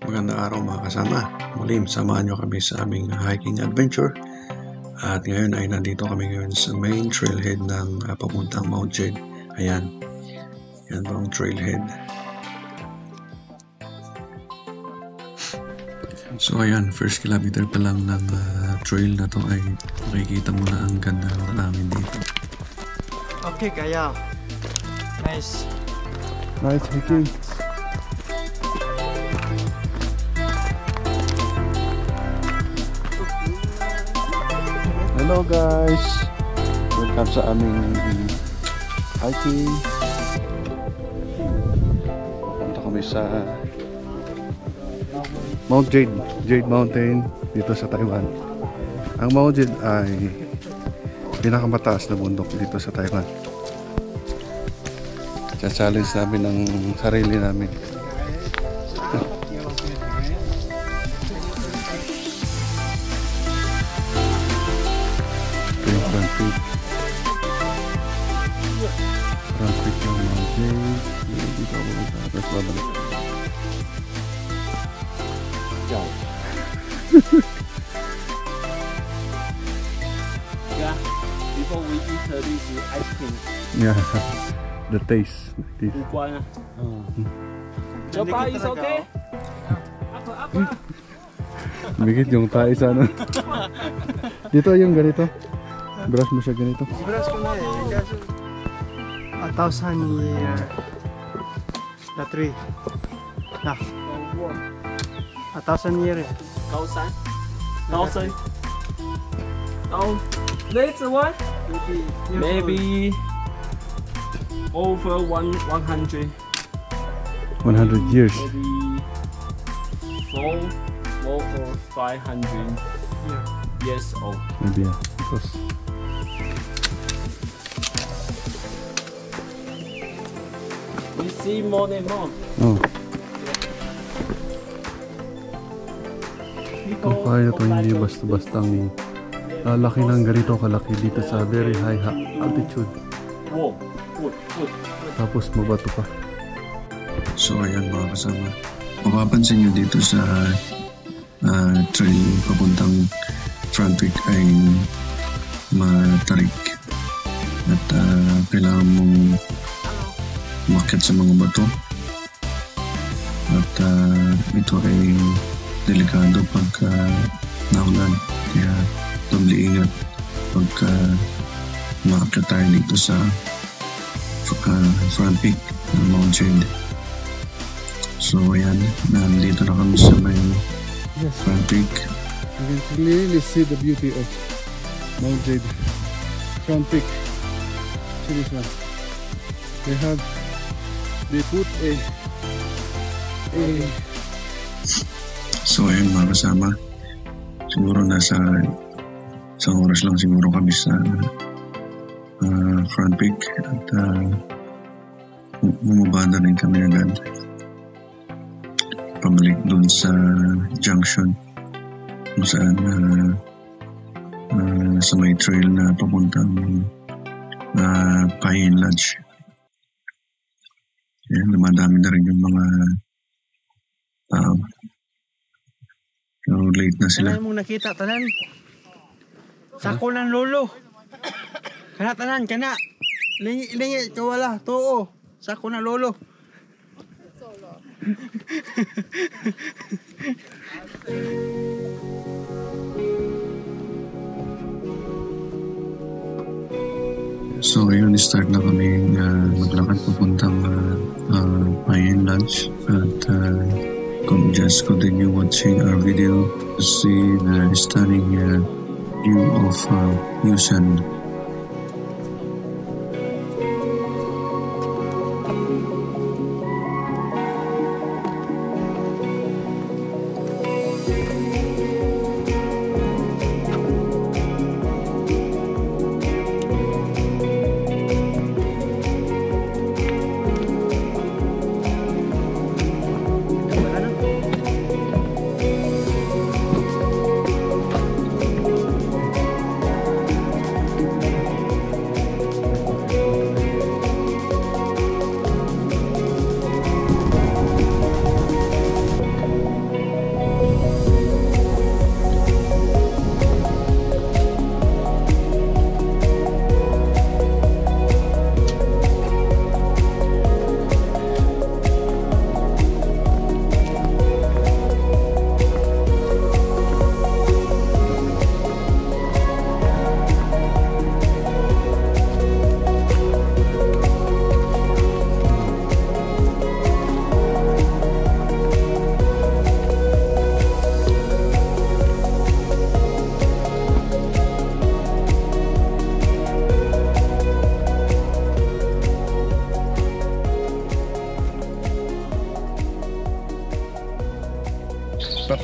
Magandang araw mga kasama. Muli, samahan nyo kami sa aming hiking adventure. At ngayon ay nandito kami ngayon sa main trailhead ng papuntang Mount Jade. Ayan. Yan po ang trailhead. So ayan, first kilometer pa lang ng trail na to ay makikita mo na ang ganda namin dito. Okay, kaya. Nice. Nice hiking. Hello guys! Welcome sa aming hiking. Punta kami sa Mount Jade, Jade Mountain dito sa Taiwan. Ang Mount Jade ay pinakamataas na bundok dito sa Taiwan. Challenge namin ang sarili namin. Front peak ng Mount Jade. Dito ako sa atas babalik. Yeah, before we eat this ice cream. Yeah, the taste. Bukuan na. Chopa, is okay? Apa? Bigit yung tayo sa ano. Dito yung ganito. Brush mo siya ganito. Brush ko na eh. Kaso 1,000 year. The tree. Nah. 1,000 year. 1,000. Oh, next one. Maybe over 100. 100 years. Maybe 4 or 500 years old. Maybe yeah. Because We see more and more. oh, kung kaya to hindi basta-bastang laki ng ganito kalaki dito sa very high altitude. Whoa. Tapos mabato pa. So ayan mga kasama. Mapapansin nyo dito sa trail papuntang front peak ay matarik. At kailangan mong umakyat sa mga bato. At ito ay delikado pagka naulan. Kaya doble ingat pagka umakyat tayo dito sa front peak ng Mount Jade. So ayan, nandito na kami sa may front peak. You can clearly see the beauty of Mount Jade front peak. See this one. They put a So ayun mga kasama, siguro nasa isang oras lang siguro kami sa front peak at bumaba na rin kami agad pabalik dun sa junction kung saan sa may trail na papuntang Pine Lodge. Ayan, dumadami na rin yung mga tao. So late na sila. Tanan mong nakita, tanan. Sako ng lolo. Kana tanan, kana. Lingi, kawala, too. Sako ng lolo. So ayun, start na kami maglakad papuntang Pine Lodge at just continue watching our video to see the stunning view of Yusan.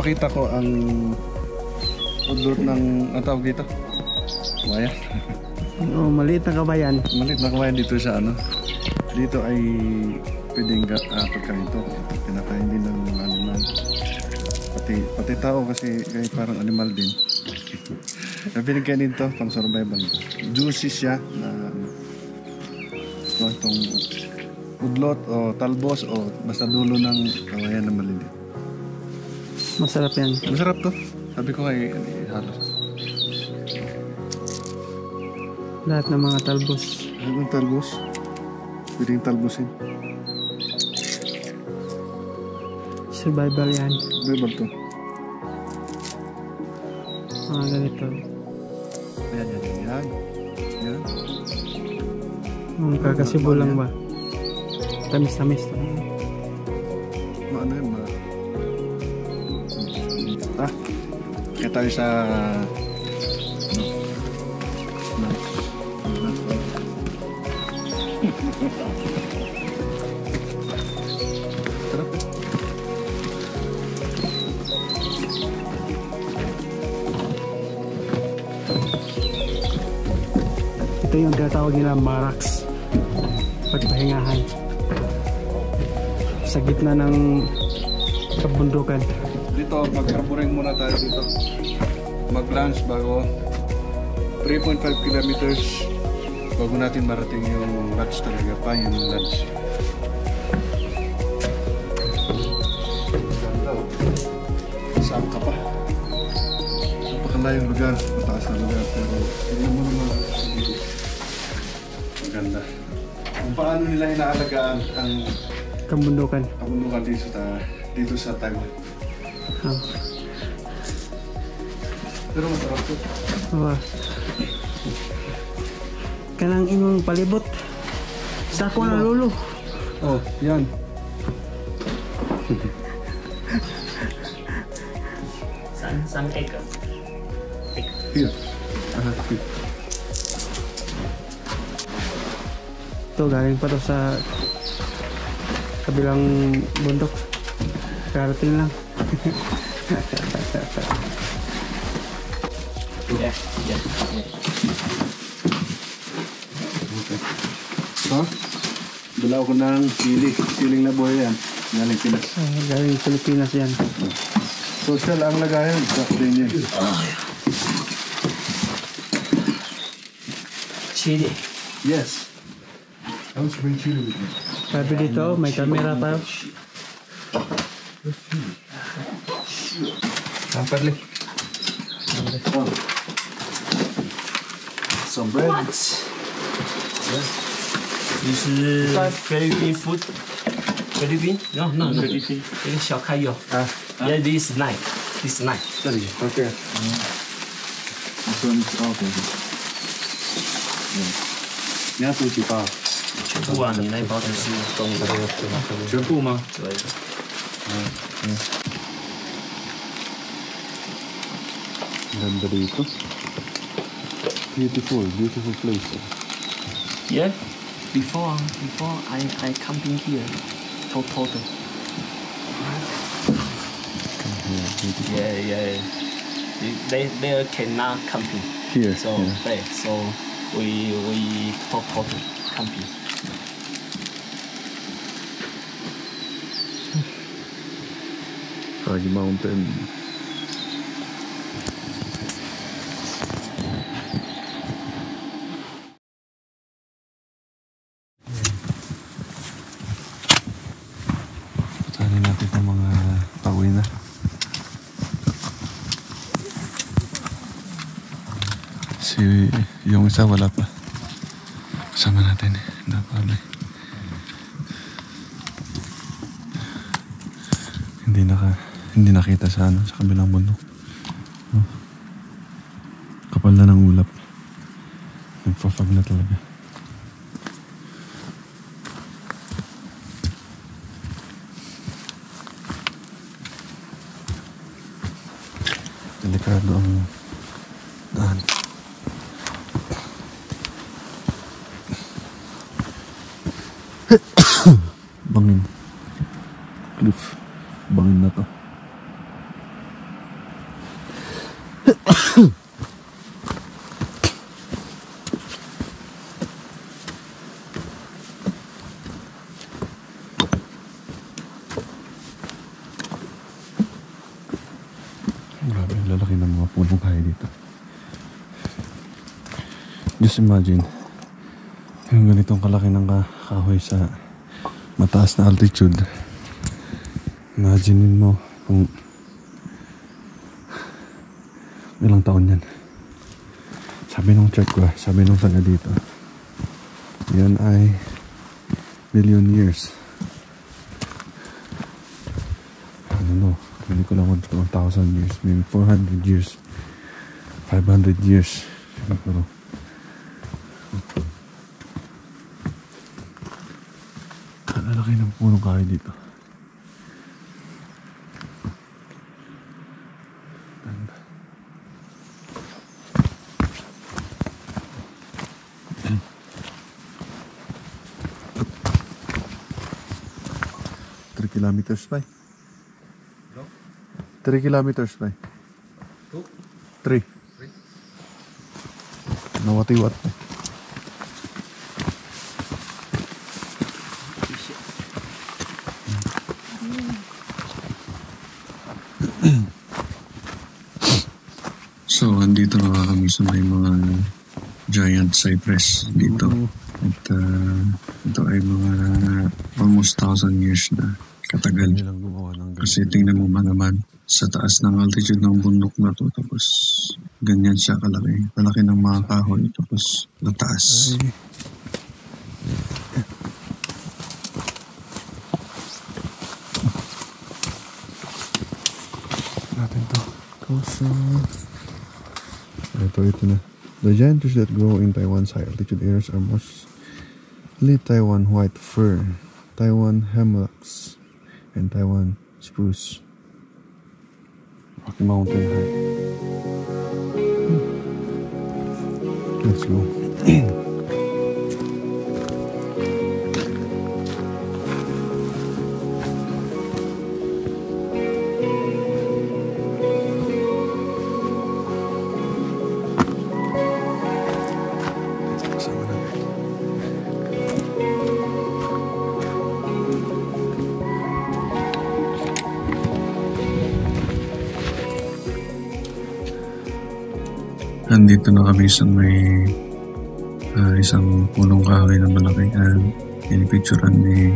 Papakita ko ang udlot ng ang tawag dito. Kabayan. Oh, maliit na kabayan. Maliit na kabayan dito sa ano. Dito ay pwedeng pagkain ito. Pinakain din ng mga animal. Pati tao kasi kahit parang animal din. Binigyan din ito pang survival. Juicy siya na itong udlot o talbos o basta dulo ng kawayan na maliliit. Masarap yan. Masarap to. Sabi ko kay halos. Lahat ng mga talbos. Ano ng talbos? Pwedeng talbosin. Survival yan. Survival to. Mga ganito. Yan. Kakasibo lang ba? Tamis-tamis lang. Ano yun? Kaya tayo sa ito yung tinatawag nila barracks, pagpahingahan sa gitna ng kabundukan. dito mag-carburing muna tayo dito, mag-lunch bago 3.5 kilometers bago natin marating yung lunch talaga pa yung lunch. Saan ka pa? Napakalayong lugar, mataas na lugar pero hindi mo naman maganda. Kung paano nila inaalagaan ang Kabundukan. kabundukan dito sa Taiwan. Oh. Pero masarap to. Oh. Kanang imong palibot. Sako na lolo. Oh, yan. Some egg. Here. Ito galing pa to sa kabilang bundok. Karating lang. Yeah. Ha? Dalaw ko ng siling na buhay yan. Galing Pinas. Galing Pilipinas yan. Social ang lagayan. Sa din yan. Chili. Yes. I was bring chili with me. Sabi dito, may camera tayo. Kamperli. Some bread. This is Philippine food. Philippine? No. Philippine. 这个小开油。Yeah, this is knife. This knife. 这里 Okay. This one is okay. 你要煮几包？全部啊，你那一包就是中的。全部吗？对。Ganda dito. Beautiful place. Yeah. Before I camping here, total. Yeah. They cannot camping. Here. So we total camping. Frog Mountain. Putanin natin itong mga pauwi na. Yung isa wala pa. Kasama natin eh. Napalay. Hindi nakita sa sa kabilang bundok. Oh. Kapal na ng ulap. Nagpa-fog na talaga. Delikado ang daan. Bangin. Cliff. Bangin na to. Just imagine, yung ganitong kalaki ng kahoy sa mataas na altitude. Imagine mo kung ilang taon yan. Sabi nung check ko, sabi nung taga dito, yan ay billion years. I don't know, hindi ko lang 1,000 years, maybe 400 years, 500 years siguro. Laki ng punong kahoy dito. Ganda. Kilometers by? 3 kilometers by? 3. Nawati-wat. So, andito na kami sa may mga giant cypress dito. At ito ay mga almost 1,000 years na katagal. Kasi tingnan mo ba naman, sa taas ng altitude ng bundok na to, tapos ganyan siya kalaki. Kalaki ng mga kahoy, tapos mataas. Natin to. Ito na. The giant trees that grow in Taiwan's high altitude areas are mostly Taiwan white fir, Taiwan hemlocks, and Taiwan spruce. Rocky Mountain High. Let's go. Nandito na kami sa may isang punong kahoy na malaki. Pinipicturean ni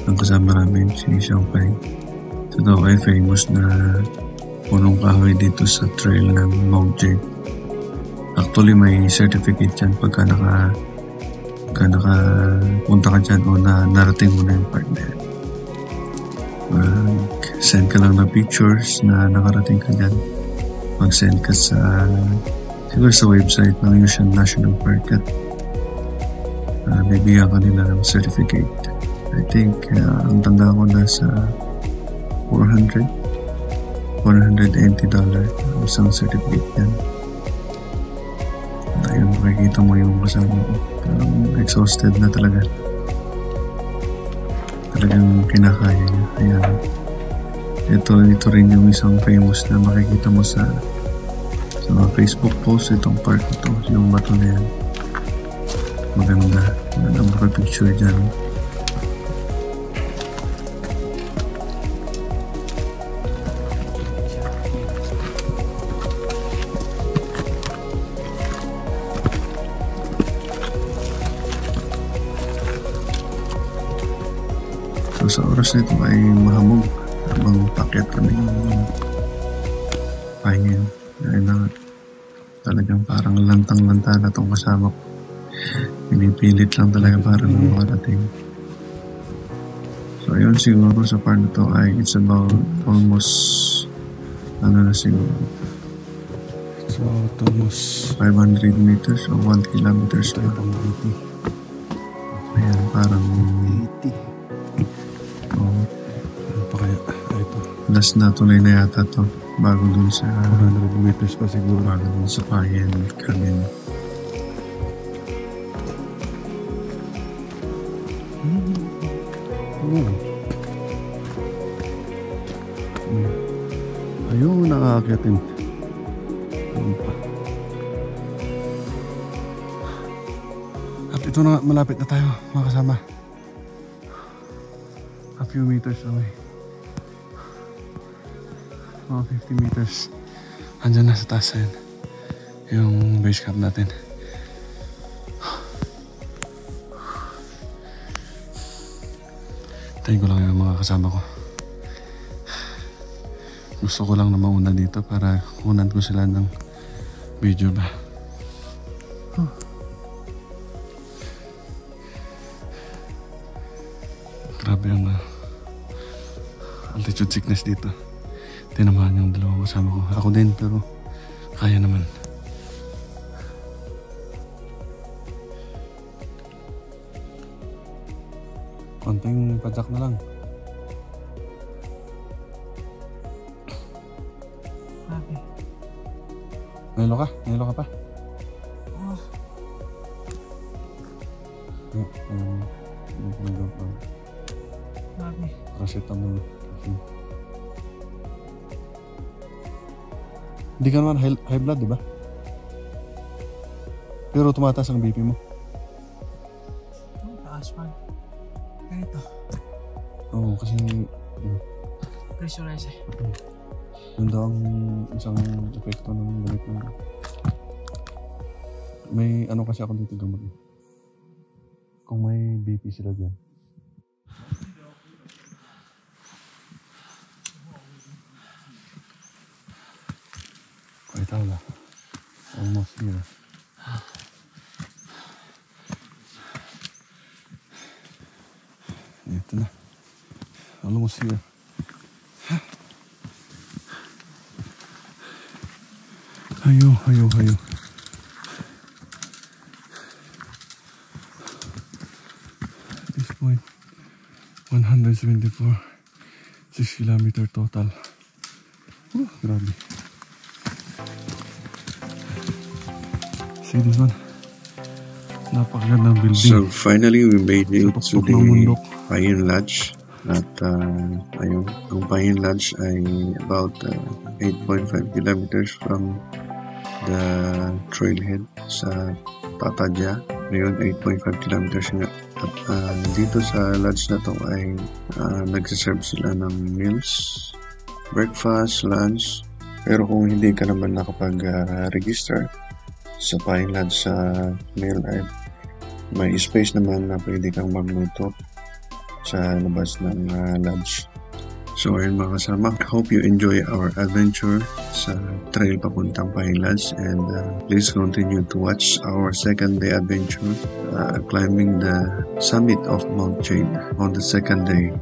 ang kasama namin, si Xiaofei. Ito daw ay famous na punong kahoy dito sa trail ng Mount Jade. Actually, may certificate dyan pagka nakapunta ka dyan o narating mo na yung part na yan. Send ka lang na pictures na nakarating ka dyan. Mag-send ka siguro sa website ng Yushan National Park at bibigyan ka nila ng certificate. I think ang tanda ko nasa $480 isang certificate yan. Ayun, makikita mo yung kasama ko. Exhausted na talaga. Talagang kinakaya niya. Ayan. Ito rin yung isang famous na makikita mo sa mga Facebook post, itong part ito, yung bato na yan. Maganda. Magandang makapicture dyan. So sa oras na ito ay mahamog habang paket kami pahingin. Ay na talagang parang lantang-lanta na itong kasama ko. Pinipilit lang talaga para nang makarating. So ayun, siguro sa part na to ay it's about almost siguro It's about almost 500 meters or 1 kilometers pa. Ayan, parang 80. ano pa kaya? Ito. last na tunay na yata to. Bago dun sa 400 meters pa siguro. bago dun sa Payan Cabin. Ayun, nakakakyatin. At ito na, malapit na tayo mga kasama. A few meters away. Mga 50 meters. Andyan na sa taas yan yung base camp natin. Tayo ko lang yung mga kasama ko. Gusto ko lang na mauna dito para kunan ko sila ng video ba. Grabe ang altitude sickness dito. Tinamaan yung dalawang kasama ko. Ako din pero kaya naman. Konting padyak na lang. Grabe. Nahilo ka? Nahilo ka pa? Oh. Grabe. Paracetamol. Hindi ka naman high blood, di ba? Pero tumataas ang BP mo. Taas man. Ganito. Oo, kasi Pressurize eh. yun daw ang isang epekto ng ganito. May ano kasi ako dito gamot. Kung may BP sila dyan. Ito na. Almost here. Ito na. Almost here. Hayo, hayo, hayo. At this point, 174. 6 kilometer total. Grabe. See this one? Napakagandang building. So finally, we made it to Pagpapok ng the bundok. Payin Lodge. At ayun, ang Payin Lodge ay about 8.5 kilometers from the trailhead sa Tatadja. Ngayon, 8.5 kilometers nga. At dito sa lodge na to ay nagsiserve sila ng meals, breakfast, lunch. Pero kung hindi ka naman nakapag-register sa Payin Lodge sa meal ay may space naman na pwede kang magluto sa labas ng lodge. So ayun mga kasama, hope you enjoy our adventure sa trail papuntang Payin Lodge, and please continue to watch our second day adventure climbing the summit of Mount Jade on the second day.